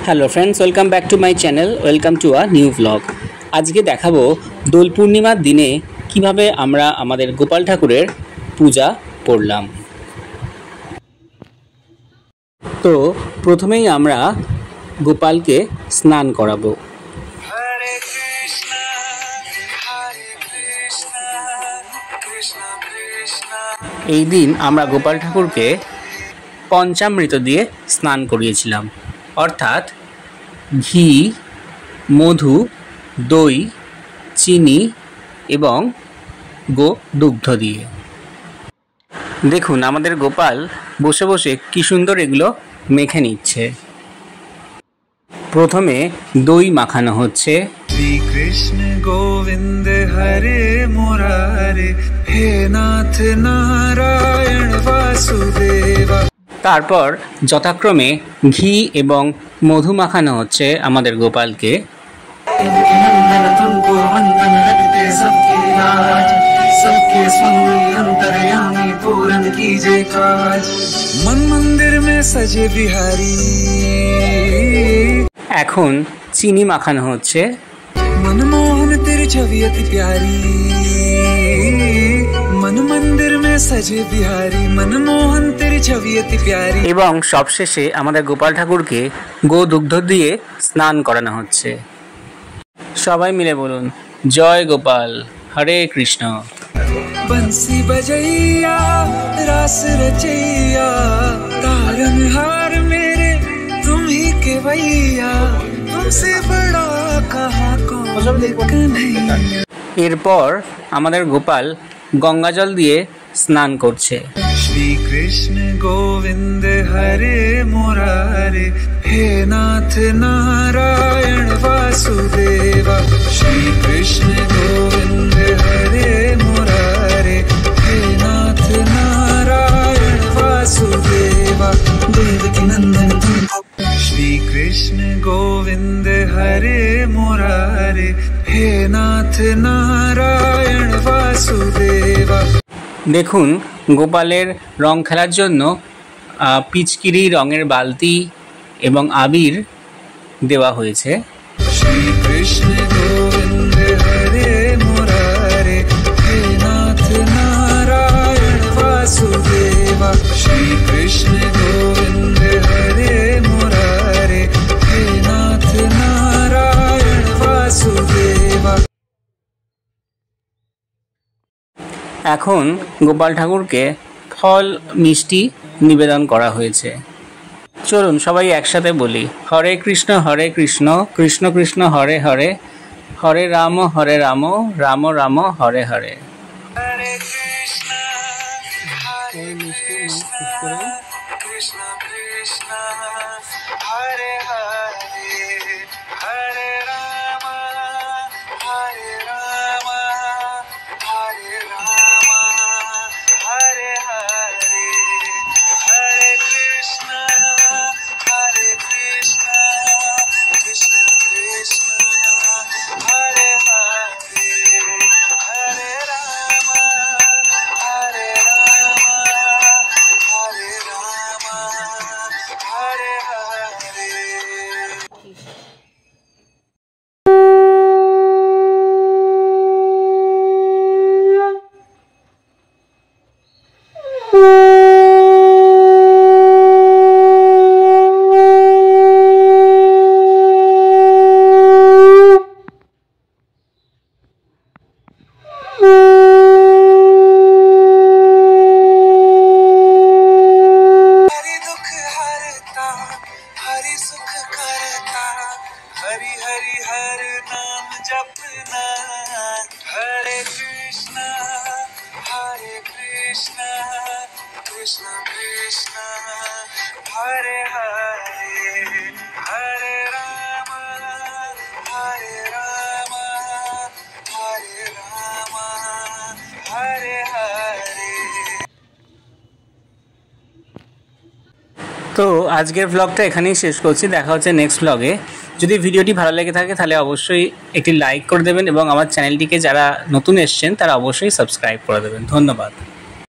Hello friends, welcome back to my channel, welcome to a new vlog. আজকে দেখাবো দোল পূর্ণিমার দিনে কিভাবে আমরা আমাদের গোপাল ঠাকুরের পূজা করলাম। তো প্রথমেই আমরা গোপালকে স্নান করাবো। এই দিন আমরা গোপাল ঠাকুরকে পঞ্চামৃত দিয়ে স্নান করিয়েছিলাম, অর্থাৎ ঘি, মধু, দই, চিনি এবং দুগ্ধ দিয়ে। দেখুন আমাদের গোপাল বসে বসে কি সুন্দর এগুলো মেখে নিচ্ছে। প্রথমে দই মাখানো হচ্ছে। শ্রী কৃষ্ণ গোবিন্দ হরে মুরারে, হে নাথ নারায়ণ বাসুদেবা। তারপর যথাক্রমে ঘি এবং মধু মাখানো হচ্ছে আমাদের গোপালকে। মন মন্দির মে সাজে বিহারি। এখন চিনি মাখানো হচ্ছে। মনমোহন তেরি ছবি অতি প্যারি, मन मंदिर में सजे बिहारी, मनमोहन तेरी छवि अति प्यारी। এবং সবশেষে আমাদের গোপাল ঠাকুরকে দুগ্ধ দিয়ে স্নান করানো হচ্ছে। সবাই মিলে বলুন জয় গোপাল, হরে কৃষ্ণ। बंसी बजैया रास रचैया, तारनहार मेरे तुम ही के भैया, तुमसे बड़ा कहाँ कौन कन्हैया। এরপর আমাদের গোপাল गंगा जल दिए स्नान करछे। श्री कृष्ण गोविंद हरे मुरारे, हे नाथ नारायण वासुदेवा। श्री कृष्ण गोविंद हरे मुरारे, हे नाथ नारायण वासुदेवा। देवकी नंदन तुमको। श्री कृष्ण गोविंद हरे मुरारे, हे नाथ नारायण वासुदेवा। দেখুন গোপালের রং খেলার জন্য পিচকিরি, রঙের বালতি এবং আবির দেওয়া হয়েছে। শ্রী কৃষ্ণ গোবিন্দ হরে মুরারে, হে নাথ নারায়ণ বাসুদেবা। শ্রী কৃষ্ণ গোবিন্দ হরে মুরারে, হে নাথ নারায়ণ বাসুদেবা। এখন গোপাল ঠাকুরকে ফল মিষ্টি নিবেদন করা হয়েছে। চলুন সবাই একসাথে বলি হরে কৃষ্ণ কৃষ্ণ কৃষ্ণ হরে হরে, হরে রাম রাম রাম হরে হরে। হরে কৃষ্ণ হরে কৃষ্ণ কৃষ্ণ কৃষ্ণ হরে হরে, হরে রাম হরে রাম হরে রাম, হরে হরে, হরে কৃষ্ণ কৃষ্ণ কৃষ্ণ হরে হরে, হরে রাম হরে রাম হরে রাম, হরে হরে। हरि हरि हर नाम जपना, हरे कृष्ण कृष्ण कृष्ण हरे हरे, हरे राम हरे राम हरे हरे। তো আজকের ব্লগটা এখানেই শেষ করছি। দেখা হচ্ছে নেক্সট ব্লগে। যদি ভিডিওটি ভালো লেগে থাকে তাহলে অবশ্যই একটি লাইক করে দেবেন এবং আমার চ্যানেলটিকে যারা নতুন এসেছেন তারা অবশ্যই সাবস্ক্রাইব করে দেবেন। ধন্যবাদ।